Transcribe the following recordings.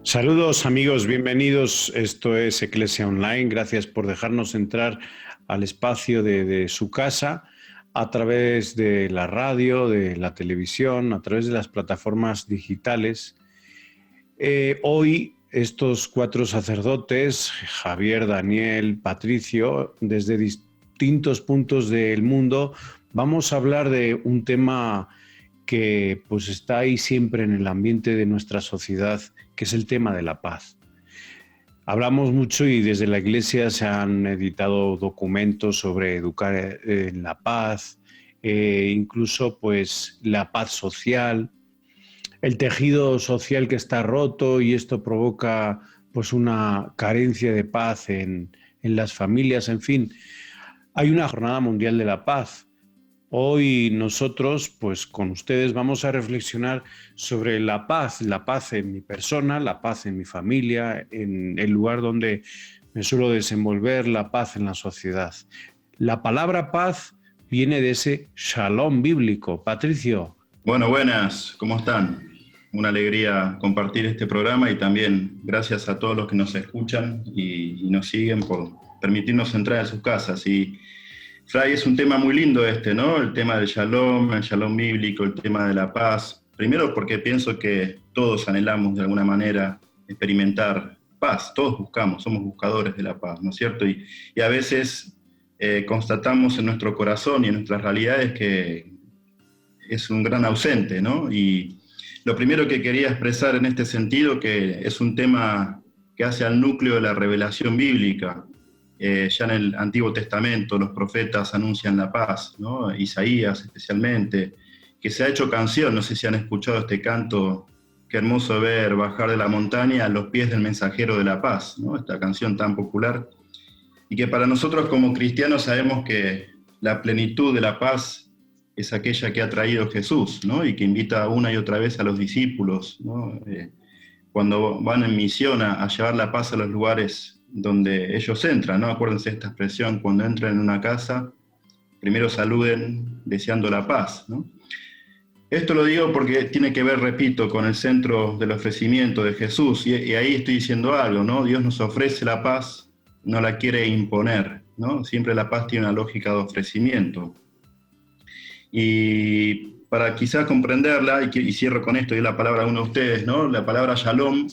Saludos amigos, bienvenidos. Esto es Eclesia Online. Gracias por dejarnos entrar al espacio de su casa a través de la radio, de la televisión, a través de las plataformas digitales. Hoy estos cuatro sacerdotes, Javier, Daniel, Patricio, desde distintos puntos del mundo, vamos a hablar de un tema que pues está ahí siempre en el ambiente de nuestra sociedad, que es el tema de la paz. Hablamos mucho y desde la Iglesia se han editado documentos sobre educar en la paz, incluso pues la paz social, el tejido social que está roto y esto provoca pues una carencia de paz en las familias, en fin. Hay una jornada mundial de la paz. Hoy nosotros, pues con ustedes vamos a reflexionar sobre la paz en mi persona, la paz en mi familia, en el lugar donde me suelo desenvolver, la paz en la sociedad. La palabra paz viene de ese shalom bíblico. Patricio. Bueno, buenas, ¿cómo están? Una alegría compartir este programa y también gracias a todos los que nos escuchan y nos siguen por permitirnos entrar a sus casas. Y Fray, es un tema muy lindo este, ¿no? El tema del shalom, el shalom bíblico, el tema de la paz. Primero porque pienso que todos anhelamos de alguna manera experimentar paz, todos buscamos, somos buscadores de la paz, ¿no es cierto? Y a veces constatamos en nuestro corazón y en nuestras realidades que es un gran ausente, ¿no? Y lo primero que quería expresar en este sentido, que es un tema que hace al núcleo de la revelación bíblica. Ya en el Antiguo Testamento los profetas anuncian la paz, ¿no? Isaías especialmente, que se ha hecho canción, no sé si han escuchado este canto, qué hermoso ver bajar de la montaña a los pies del mensajero de la paz, ¿no? Esta canción tan popular, y que para nosotros como cristianos sabemos que la plenitud de la paz es aquella que ha traído Jesús, ¿no? Y que invita una y otra vez a los discípulos, ¿no? Cuando van en misión a llevar la paz a los lugares donde ellos entran, ¿no? Acuérdense de esta expresión: cuando entran en una casa, primero saluden deseando la paz, ¿no? Esto lo digo porque tiene que ver, repito, con el centro del ofrecimiento de Jesús, y ahí estoy diciendo algo, ¿no? Dios nos ofrece la paz, no la quiere imponer, ¿no? Siempre la paz tiene una lógica de ofrecimiento. Y para quizás comprenderla, y cierro con esto, y la palabra a uno de ustedes, ¿no? La palabra shalom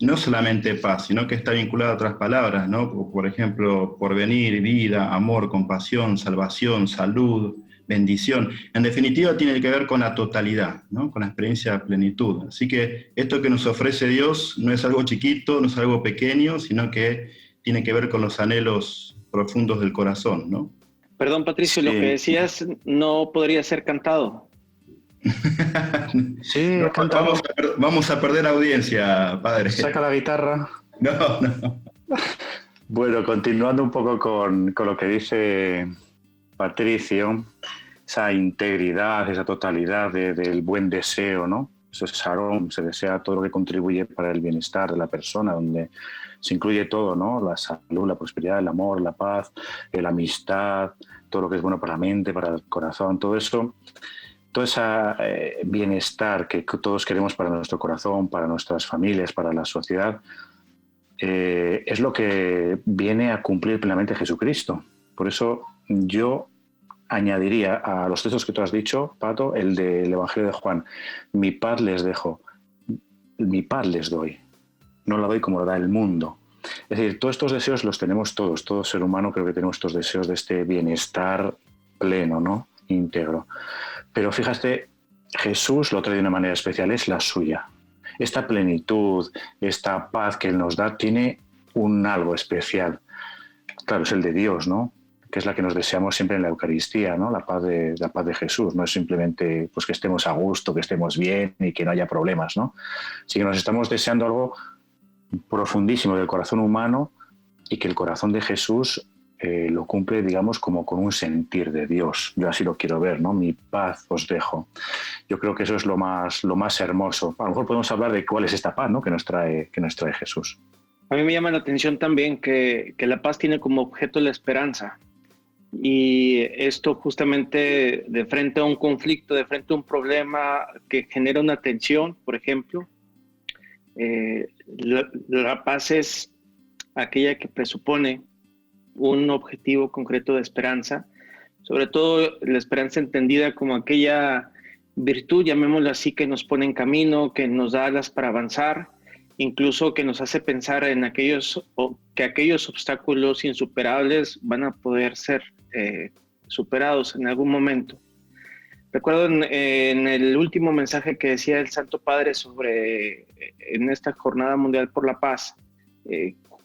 no solamente paz, sino que está vinculada a otras palabras, ¿no? Por ejemplo, porvenir, vida, amor, compasión, salvación, salud, bendición. En definitiva, tiene que ver con la totalidad, ¿no? Con la experiencia de plenitud. Así que esto que nos ofrece Dios no es algo chiquito, no es algo pequeño, sino que tiene que ver con los anhelos profundos del corazón, ¿no? Perdón, Patricio, lo que Sí. decías no podría ser cantado. Sí, No, he cantado. vamos a perder audiencia, padre. Saca la guitarra. No, no. Bueno, continuando un poco con lo que dice Patricio, esa integridad, esa totalidad del buen deseo, ¿no? Eso es shalom, se desea todo lo que contribuye para el bienestar de la persona, donde se incluye todo, ¿no? La salud, la prosperidad, el amor, la paz, la amistad, todo lo que es bueno para la mente, para el corazón, todo eso. Todo ese bienestar que todos queremos para nuestro corazón, para nuestras familias, para la sociedad, es lo que viene a cumplir plenamente Jesucristo. Por eso yo añadiría a los textos que tú has dicho, Pato, el del Evangelio de Juan: mi paz les dejo, mi paz les doy, no la doy como la da el mundo. Es decir, todos estos deseos los tenemos todos, todo ser humano creo que tenemos estos deseos de este bienestar pleno, ¿no? Íntegro. Pero fíjate, Jesús lo trae de una manera especial, es la suya. Esta plenitud, esta paz que Él nos da, tiene un algo especial. Claro, es el de Dios, ¿no? Que es la que nos deseamos siempre en la Eucaristía, ¿no? La paz de Jesús. No es simplemente pues, que estemos a gusto, que estemos bien y que no haya problemas, ¿no? Sino que nos estamos deseando algo profundísimo del corazón humano, y que el corazón de Jesús lo cumple, digamos, como con un sentir de Dios. Yo así lo quiero ver, ¿no? Mi paz os dejo. Yo creo que eso es lo más hermoso. A lo mejor podemos hablar de cuál es esta paz, ¿no? que nos trae Jesús. A mí me llama la atención también que la paz tiene como objeto la esperanza. Y esto justamente de frente a un conflicto, de frente a un problema que genera una tensión, por ejemplo, La paz es aquella que presupone un objetivo concreto de esperanza, sobre todo la esperanza entendida como aquella virtud, llamémoslo así, que nos pone en camino, que nos da alas para avanzar, incluso que nos hace pensar en que aquellos obstáculos insuperables van a poder ser superados en algún momento. Recuerdo en el último mensaje que decía el Santo Padre en esta Jornada Mundial por la Paz,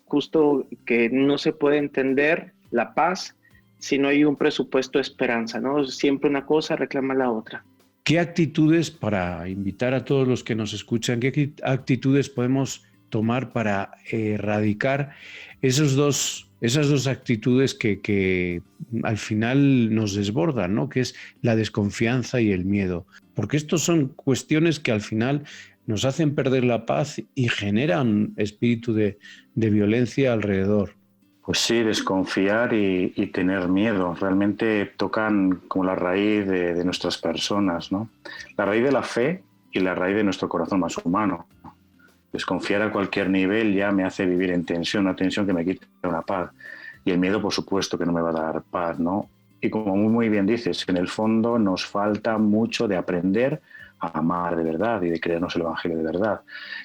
justo que no se puede entender la paz si no hay un presupuesto de esperanza, ¿no? Siempre una cosa reclama la otra. ¿Qué actitudes, para invitar a todos los que nos escuchan, qué actitudes podemos tomar para erradicar esas dos actitudes que al final nos desbordan, ¿no? Que es la desconfianza y el miedo? Porque estos son cuestiones que al final nos hacen perder la paz y generan espíritu de violencia alrededor. Pues sí, desconfiar y tener miedo. Realmente tocan como la raíz de nuestras personas, ¿no? La raíz de la fe y la raíz de nuestro corazón más humano. Desconfiar a cualquier nivel ya me hace vivir en tensión, una tensión que me quita una paz. Y el miedo, por supuesto, que no me va a dar paz, ¿no? Y como muy bien dices, en el fondo nos falta mucho de aprender a amar de verdad y de creernos el Evangelio de verdad.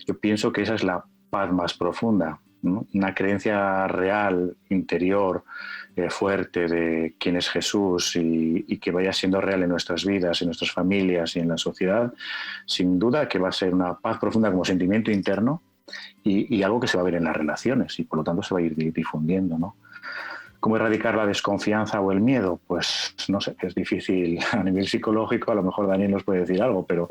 Yo pienso que esa es la paz más profunda, ¿no? Una creencia real, interior, fuerte de quién es Jesús y que vaya siendo real en nuestras vidas, en nuestras familias y en la sociedad, sin duda que va a ser una paz profunda como sentimiento interno y algo que se va a ver en las relaciones y por lo tanto se va a ir difundiendo, ¿no? ¿Cómo erradicar la desconfianza o el miedo? Pues no sé, es difícil a nivel psicológico, a lo mejor Daniel nos puede decir algo, pero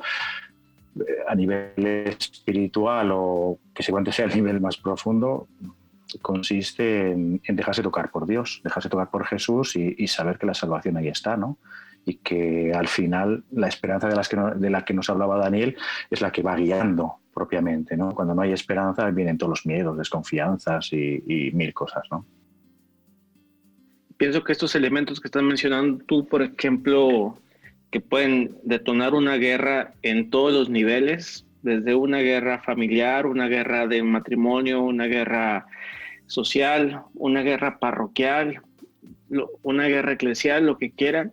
a nivel espiritual o que seguramente sea el nivel más profundo, consiste en dejarse tocar por Dios, dejarse tocar por Jesús y saber que la salvación ahí está, ¿no? Y que al final la esperanza de la que nos hablaba Daniel es la que va guiando propiamente, ¿no? Cuando no hay esperanza vienen todos los miedos, desconfianzas y mil cosas, ¿no? Pienso que estos elementos que estás mencionando tú, por ejemplo, que pueden detonar una guerra en todos los niveles, desde una guerra familiar, una guerra de matrimonio, una guerra social, una guerra parroquial, una guerra eclesial, lo que quieran.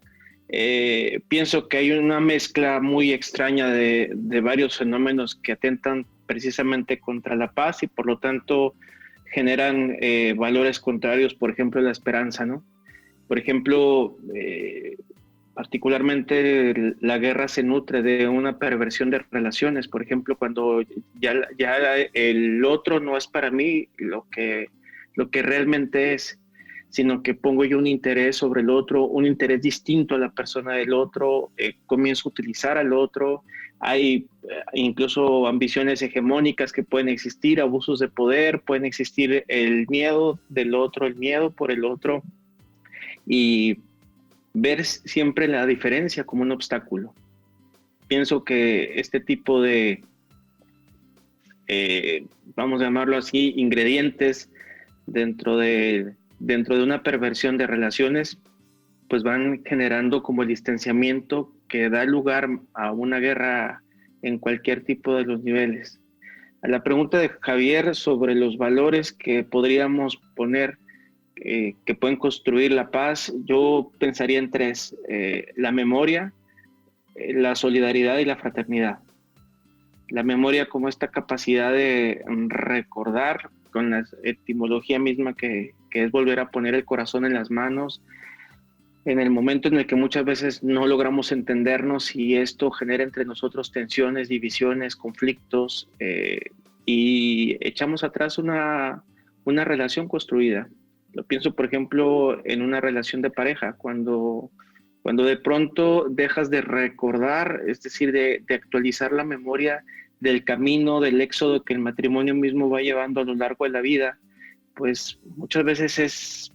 Pienso que hay una mezcla muy extraña de varios fenómenos que atentan precisamente contra la paz y por lo tanto generan valores contrarios, por ejemplo, la esperanza, ¿no? Por ejemplo, particularmente la guerra se nutre de una perversión de relaciones. Por ejemplo, cuando ya el otro no es para mí lo que realmente es, sino que pongo yo un interés sobre el otro, un interés distinto a la persona del otro, comienzo a utilizar al otro. Hay incluso ambiciones hegemónicas que pueden existir, abusos de poder, pueden existir el miedo del otro, el miedo por el otro, y ver siempre la diferencia como un obstáculo. Pienso que este tipo de, vamos a llamarlo así, ingredientes dentro de una perversión de relaciones, pues van generando como el distanciamiento que da lugar a una guerra en cualquier tipo de los niveles. A la pregunta de Javier sobre los valores que podríamos poner que pueden construir la paz, yo pensaría en tres: la memoria, la solidaridad y la fraternidad. La memoria como esta capacidad de recordar, con la etimología misma que es volver a poner el corazón en las manos, en el momento en el que muchas veces no logramos entendernos y esto genera entre nosotros tensiones, divisiones, conflictos, y echamos atrás una relación construida. Lo pienso, por ejemplo, en una relación de pareja, cuando de pronto dejas de recordar, es decir, de actualizar la memoria del camino, del éxodo que el matrimonio mismo va llevando a lo largo de la vida, pues muchas veces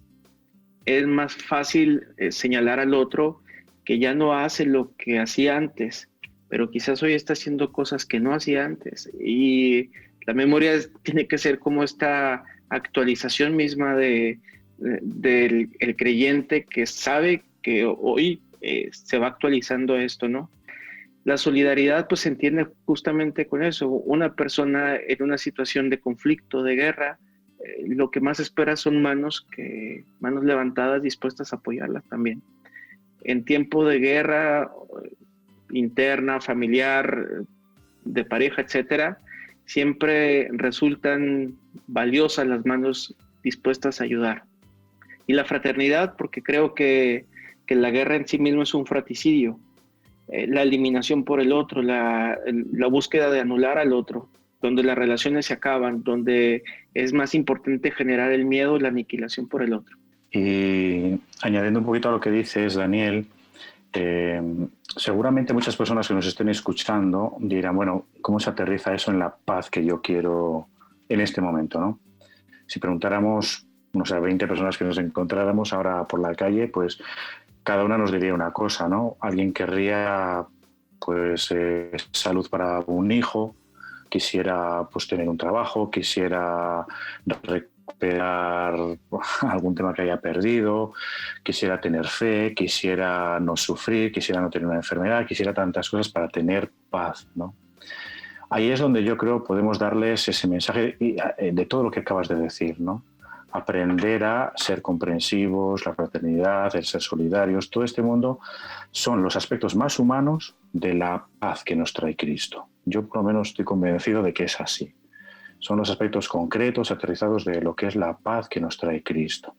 es más fácil señalar al otro que ya no hace lo que hacía antes, pero quizás hoy está haciendo cosas que no hacía antes. Y la memoria tiene que ser como esta actualización misma del creyente que sabe que hoy se va actualizando esto, ¿no? La solidaridad pues se entiende justamente con eso. Una persona en una situación de conflicto, de guerra, lo que más espera son manos levantadas dispuestas a apoyarlas también. En tiempo de guerra interna, familiar, de pareja, etcétera, siempre resultan valiosas las manos dispuestas a ayudar. Y la fraternidad, porque creo que la guerra en sí mismo es un fratricidio, la eliminación por el otro, la búsqueda de anular al otro, donde las relaciones se acaban, donde es más importante generar el miedo y la aniquilación por el otro. Y añadiendo un poquito a lo que dices, Daniel, seguramente muchas personas que nos estén escuchando dirán, bueno, ¿cómo se aterriza eso en la paz que yo quiero en este momento, ¿no? Si preguntáramos, no sé, a 20 personas que nos encontráramos ahora por la calle, pues cada una nos diría una cosa, ¿no? Alguien querría, pues, salud para un hijo, quisiera, pues, tener un trabajo, quisiera recuperar algún tema que haya perdido, quisiera tener fe, quisiera no sufrir, quisiera no tener una enfermedad, quisiera tantas cosas para tener paz, ¿no? Ahí es donde yo creo podemos darles ese mensaje de todo lo que acabas de decir, ¿no? Aprender a ser comprensivos, la fraternidad, el ser solidarios, todo este mundo son los aspectos más humanos de la paz que nos trae Cristo. Yo por lo menos estoy convencido de que es así. Son los aspectos concretos, aterrizados de lo que es la paz que nos trae Cristo.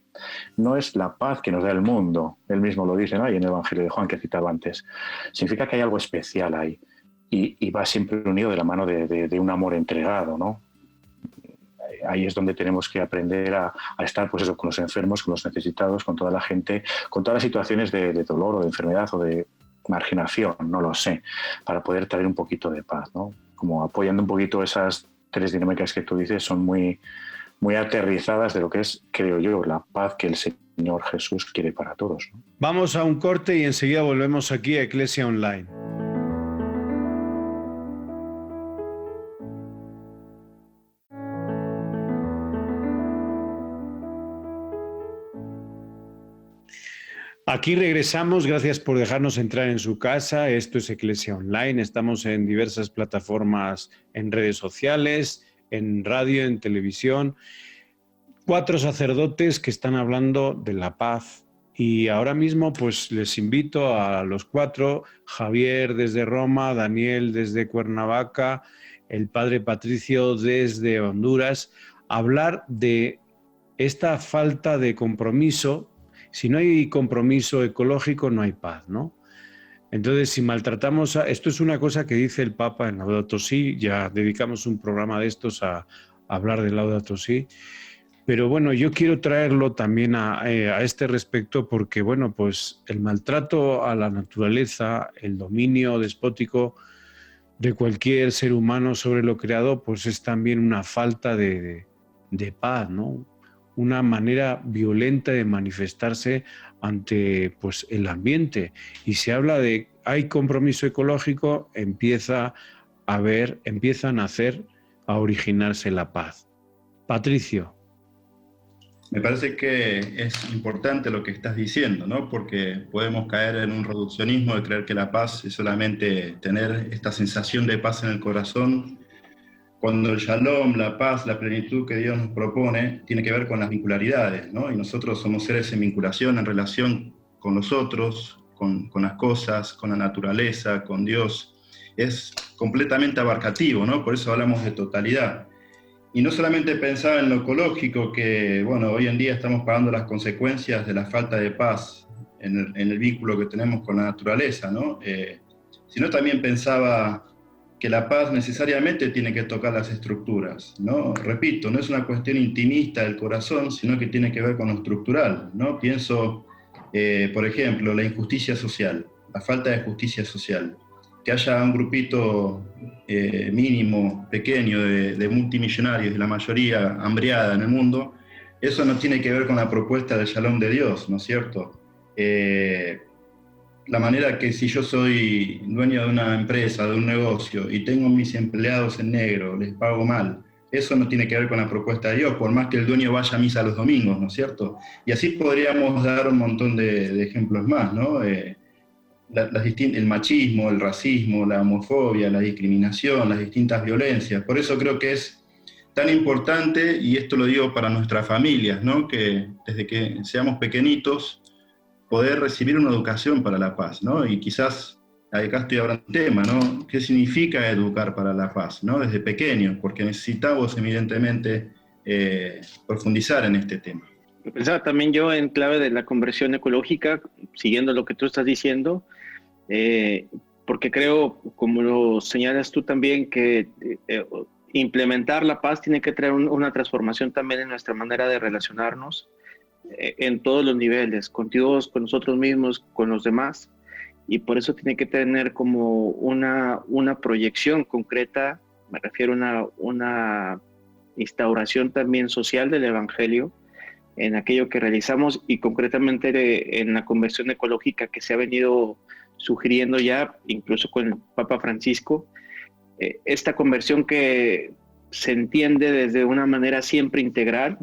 No es la paz que nos da el mundo, él mismo lo dice, ¿no? Ahí en el Evangelio de Juan que citaba antes. Significa que hay algo especial ahí y va siempre unido de la mano de un amor entregado, ¿no? Ahí es donde tenemos que aprender a estar, pues eso, con los enfermos, con los necesitados, con toda la gente, con todas las situaciones de dolor o de enfermedad o de marginación, no lo sé, para poder traer un poquito de paz, ¿no? Como apoyando un poquito esas tres dinámicas que tú dices, son muy, muy aterrizadas de lo que es, creo yo, la paz que el Señor Jesús quiere para todos, ¿no? Vamos a un corte y enseguida volvemos aquí a Iglesia Online. Aquí regresamos, gracias por dejarnos entrar en su casa. Esto es Iglesia Online, estamos en diversas plataformas, en redes sociales, en radio, en televisión. 4 sacerdotes que están hablando de la paz. Y ahora mismo pues les invito a los 4, Javier desde Roma, Daniel desde Cuernavaca, el padre Patricio desde Honduras, a hablar de esta falta de compromiso. Si no hay compromiso ecológico, no hay paz, ¿no? Entonces, si maltratamos esto es una cosa que dice el Papa en Laudato Si, ya dedicamos un programa de estos a hablar de Laudato Si, pero bueno, yo quiero traerlo también a este respecto porque, bueno, pues el maltrato a la naturaleza, el dominio despótico de cualquier ser humano sobre lo creado, pues es también una falta de paz, ¿no? Una manera violenta de manifestarse ante pues, el ambiente. Y se habla de hay compromiso ecológico, empiezan a nacer, a originarse la paz. Patricio. Me parece que es importante lo que estás diciendo, ¿no? Porque podemos caer en un reduccionismo de creer que la paz es solamente tener esta sensación de paz en el corazón, cuando el shalom, la paz, la plenitud que Dios nos propone, tiene que ver con las vincularidades, ¿no? Y nosotros somos seres en vinculación, en relación con los otros, con las cosas, con la naturaleza, con Dios. Es completamente abarcativo, ¿no? Por eso hablamos de totalidad. Y no solamente pensar en lo ecológico, que, bueno, hoy en día estamos pagando las consecuencias de la falta de paz en el vínculo que tenemos con la naturaleza, ¿no? Sino también pensaba que la paz necesariamente tiene que tocar las estructuras, ¿no? Repito, no es una cuestión intimista del corazón, sino que tiene que ver con lo estructural, ¿no? Pienso, por ejemplo, la injusticia social, la falta de justicia social. Que haya un grupito mínimo, pequeño, de multimillonarios, de la mayoría hambriada en el mundo, eso no tiene que ver con la propuesta del Shalom de Dios, ¿no es cierto? La manera que si yo soy dueño de una empresa, de un negocio, y tengo mis empleados en negro, les pago mal, eso no tiene que ver con la propuesta de Dios, por más que el dueño vaya a misa los domingos, ¿no es cierto? Y así podríamos dar un montón de ejemplos más, ¿no? el machismo, el racismo, la homofobia, la discriminación, las distintas violencias. Por eso creo que es tan importante, y esto lo digo para nuestras familias, ¿no? Que desde que seamos pequeñitos, poder recibir una educación para la paz, ¿no? Y quizás acá estoy hablando del tema, ¿no? ¿Qué significa educar para la paz, ¿no? Desde pequeños, porque necesitamos evidentemente profundizar en este tema. Pensaba también yo en clave de la conversión ecológica, siguiendo lo que tú estás diciendo, porque creo, como lo señalas tú también, que implementar la paz tiene que traer una transformación también en nuestra manera de relacionarnos en todos los niveles, con Dios, con nosotros mismos, con los demás, y por eso tiene que tener como una proyección concreta, me refiero a una instauración también social del Evangelio, en aquello que realizamos y concretamente en la conversión ecológica que se ha venido sugiriendo ya, incluso con el Papa Francisco, esta conversión que se entiende desde una manera siempre integral,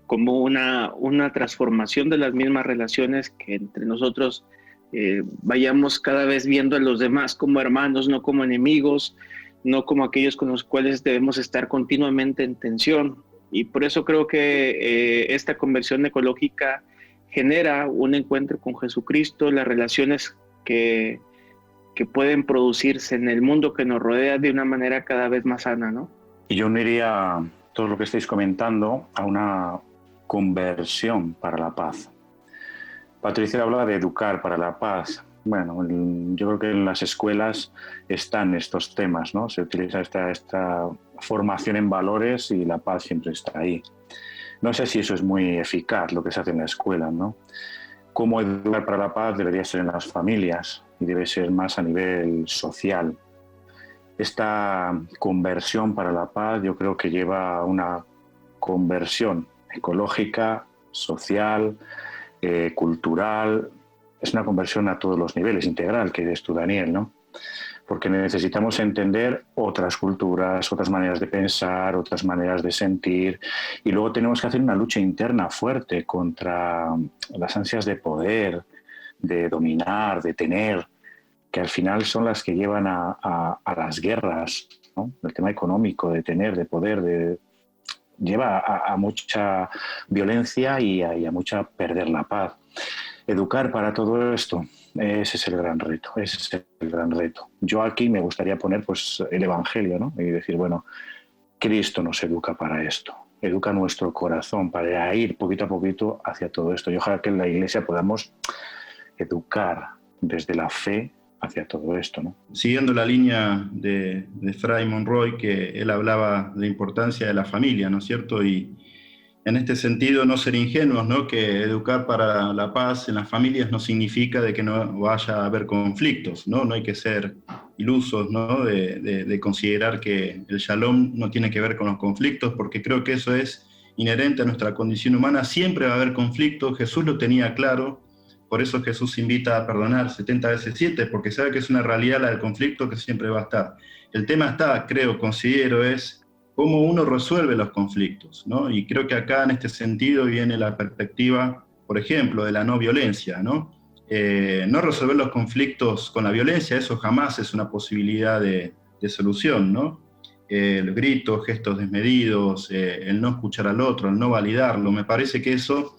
como una transformación de las mismas relaciones, que entre nosotros vayamos cada vez viendo a los demás como hermanos, no como enemigos, no como aquellos con los cuales debemos estar continuamente en tensión. Y por eso creo que esta conversión ecológica genera un encuentro con Jesucristo, las relaciones que pueden producirse en el mundo que nos rodea de una manera cada vez más sana, ¿no? Y yo uniría todo lo que estáis comentando a una conversión para la paz. Patricia hablaba de educar para la paz. Bueno, yo creo que en las escuelas están estos temas, ¿no? Se utiliza esta formación en valores y la paz siempre está ahí. No sé si eso es muy eficaz, lo que se hace en la escuela, ¿no? Cómo educar para la paz debería ser en las familias y debe ser más a nivel social. Esta conversión para la paz yo creo que lleva a una conversión ecológica, social, cultural. Es una conversión a todos los niveles, integral, que dices tú, Daniel, ¿no? Porque necesitamos entender otras culturas, otras maneras de pensar, otras maneras de sentir, y luego tenemos que hacer una lucha interna fuerte contra las ansias de poder, de dominar, de tener, que al final son las que llevan a las guerras, ¿no? El tema económico, de tener, de poder, lleva a mucha violencia y a mucha perder la paz. Educar para todo esto, ese es el gran reto, ese es el gran reto. Yo aquí me gustaría poner pues el Evangelio, ¿no? Y decir, bueno, Cristo nos educa para esto, educa nuestro corazón para ir poquito a poquito hacia todo esto. Y ojalá que en la Iglesia podamos educar desde la fe hacia todo esto, ¿no? Siguiendo la línea de Fray Monroy, que él hablaba de la importancia de la familia, ¿no es cierto? Y en este sentido, no ser ingenuos, ¿no? Que educar para la paz en las familias no significa de que no vaya a haber conflictos, ¿no? No hay que ser ilusos, ¿no? De considerar que el shalom no tiene que ver con los conflictos, porque creo que eso es inherente a nuestra condición humana. Siempre va a haber conflictos, Jesús lo tenía claro, por eso Jesús invita a perdonar 70 veces 7, porque sabe que es una realidad la del conflicto que siempre va a estar. El tema está, considero, es cómo uno resuelve los conflictos, ¿no? Y creo que acá en este sentido viene la perspectiva, por ejemplo, de la no violencia, ¿no? No resolver los conflictos con la violencia, eso jamás es una posibilidad de solución, ¿no? Los gritos, gestos desmedidos, el no escuchar al otro, el no validarlo, me parece que eso,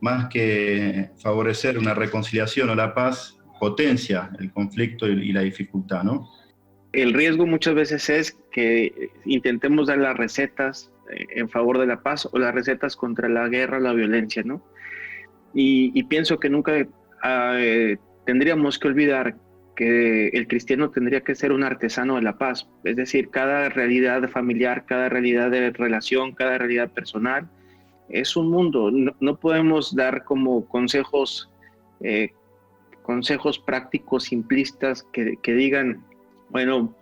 más que favorecer una reconciliación o la paz, potencia el conflicto y la dificultad, ¿no? El riesgo muchas veces es que intentemos dar las recetas en favor de la paz o las recetas contra la guerra o la violencia, ¿no? Y pienso que nunca tendríamos que olvidar que el cristiano tendría que ser un artesano de la paz, es decir, cada realidad familiar, cada realidad de relación, cada realidad personal es un mundo. No podemos dar como consejos prácticos, simplistas que digan, bueno,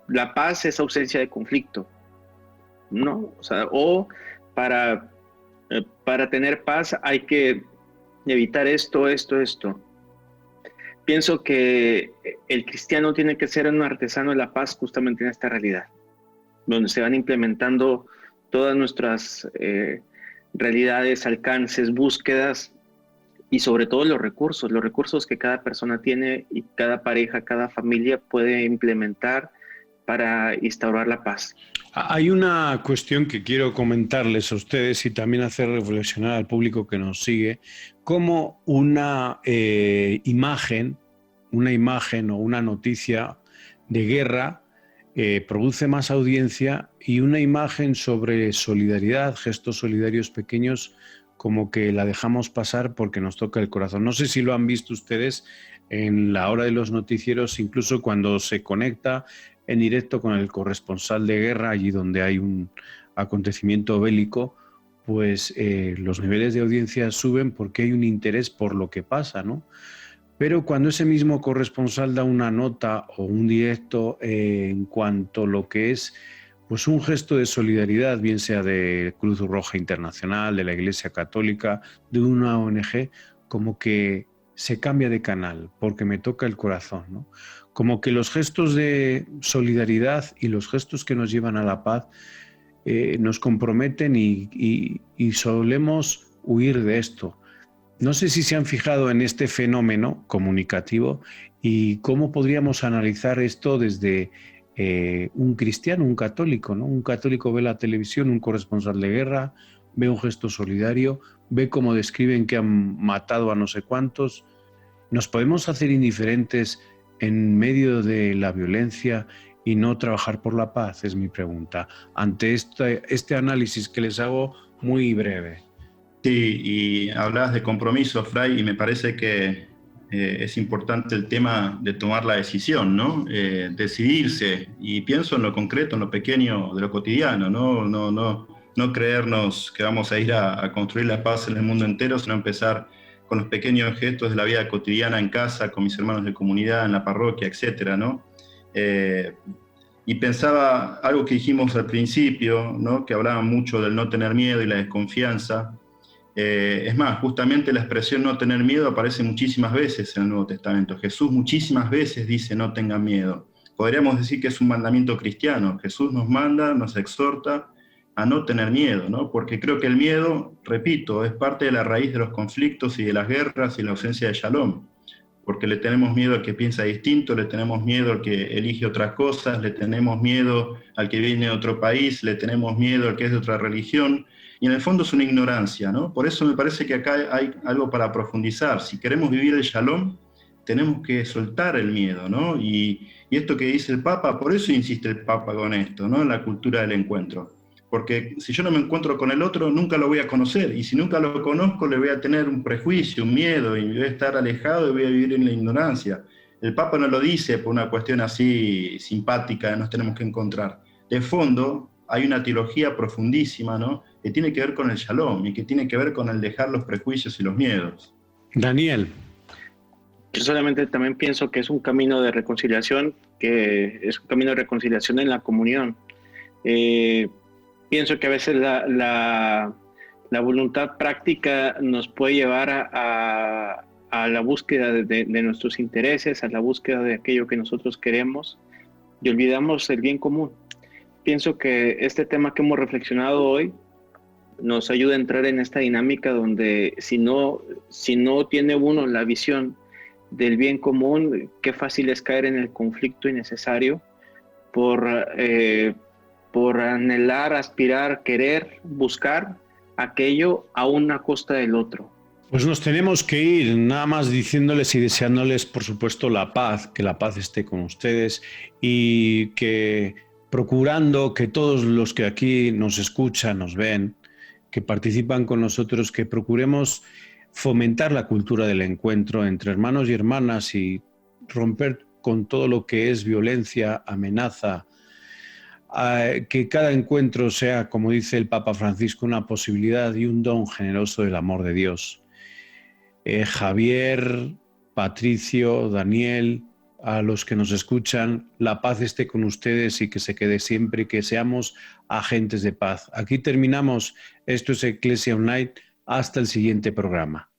la paz es ausencia de conflicto, ¿no? O sea, para tener paz hay que evitar esto. Pienso que el cristiano tiene que ser un artesano de la paz justamente en esta realidad, donde se van implementando todas nuestras realidades, alcances, búsquedas, y sobre todo los recursos que cada persona tiene y cada pareja, cada familia puede implementar para instaurar la paz. Hay una cuestión que quiero comentarles a ustedes y también hacer reflexionar al público que nos sigue, cómo una imagen o una noticia de guerra produce más audiencia, y una imagen sobre solidaridad, gestos solidarios pequeños, como que la dejamos pasar porque nos toca el corazón. No sé si lo han visto ustedes en la hora de los noticieros, incluso cuando se conecta en directo con el corresponsal de guerra, allí donde hay un acontecimiento bélico, pues los niveles de audiencia suben porque hay un interés por lo que pasa, ¿no? Pero cuando ese mismo corresponsal da una nota o un directo en cuanto a lo que es pues un gesto de solidaridad, bien sea de Cruz Roja Internacional, de la Iglesia Católica, de una ONG, como que se cambia de canal porque me toca el corazón, ¿no? Como que los gestos de solidaridad y los gestos que nos llevan a la paz nos comprometen y solemos huir de esto. No sé si se han fijado en este fenómeno comunicativo y cómo podríamos analizar esto desde un cristiano, un católico, ¿no? Un católico ve la televisión, un corresponsal de guerra, ve un gesto solidario, ve cómo describen que han matado a no sé cuántos. ¿Nos podemos hacer indiferentes en medio de la violencia y no trabajar por la paz? Es mi pregunta, ante este análisis que les hago muy breve. Sí, y hablabas de compromiso, Fray, y me parece que es importante el tema de tomar la decisión, ¿no? Decidirse, y pienso en lo concreto, en lo pequeño de lo cotidiano, ¿no? No creernos que vamos a ir a construir la paz en el mundo entero, sino empezar con los pequeños gestos de la vida cotidiana en casa, con mis hermanos de comunidad, en la parroquia, etcétera, ¿no? Y pensaba algo que dijimos al principio, ¿no? Que hablaba mucho del no tener miedo y la desconfianza. Es más, justamente la expresión no tener miedo aparece muchísimas veces en el Nuevo Testamento. Jesús muchísimas veces dice no tengan miedo. Podríamos decir que es un mandamiento cristiano. Jesús nos manda, nos exhorta a no tener miedo, ¿no? Porque creo que el miedo, repito, es parte de la raíz de los conflictos y de las guerras y la ausencia de Shalom. Porque le tenemos miedo al que piensa distinto, le tenemos miedo al que elige otras cosas, le tenemos miedo al que viene de otro país, le tenemos miedo al que es de otra religión. Y en el fondo es una ignorancia, ¿no? Por eso me parece que acá hay algo para profundizar. Si queremos vivir el Shalom, tenemos que soltar el miedo, ¿no? Y esto que dice el Papa, por eso insiste el Papa con esto, ¿no? En la cultura del encuentro. Porque si yo no me encuentro con el otro, nunca lo voy a conocer. Y si nunca lo conozco, le voy a tener un prejuicio, un miedo, y voy a estar alejado y voy a vivir en la ignorancia. El Papa no lo dice por una cuestión así simpática de nos tenemos que encontrar. De fondo, hay una teología profundísima, ¿no? Que tiene que ver con el Shalom y que tiene que ver con el dejar los prejuicios y los miedos. Daniel. Personalmente también pienso que es un camino de reconciliación, en la comunión. Pienso que a veces la voluntad práctica nos puede llevar a la búsqueda de nuestros intereses, a la búsqueda de aquello que nosotros queremos, y olvidamos el bien común. Pienso que este tema que hemos reflexionado hoy nos ayuda a entrar en esta dinámica donde si no tiene uno la visión del bien común, qué fácil es caer en el conflicto innecesario por anhelar, aspirar, querer, buscar aquello a una costa del otro. Pues nos tenemos que ir, nada más diciéndoles y deseándoles, por supuesto, la paz, que la paz esté con ustedes y que procurando que todos los que aquí nos escuchan, nos ven, que participan con nosotros, que procuremos fomentar la cultura del encuentro entre hermanos y hermanas y romper con todo lo que es violencia, amenaza, que cada encuentro sea, como dice el Papa Francisco, una posibilidad y un don generoso del amor de Dios. Javier, Patricio, Daniel, a los que nos escuchan, la paz esté con ustedes y que se quede siempre y que seamos agentes de paz. Aquí terminamos. Esto es Ecclesia Online. Hasta el siguiente programa.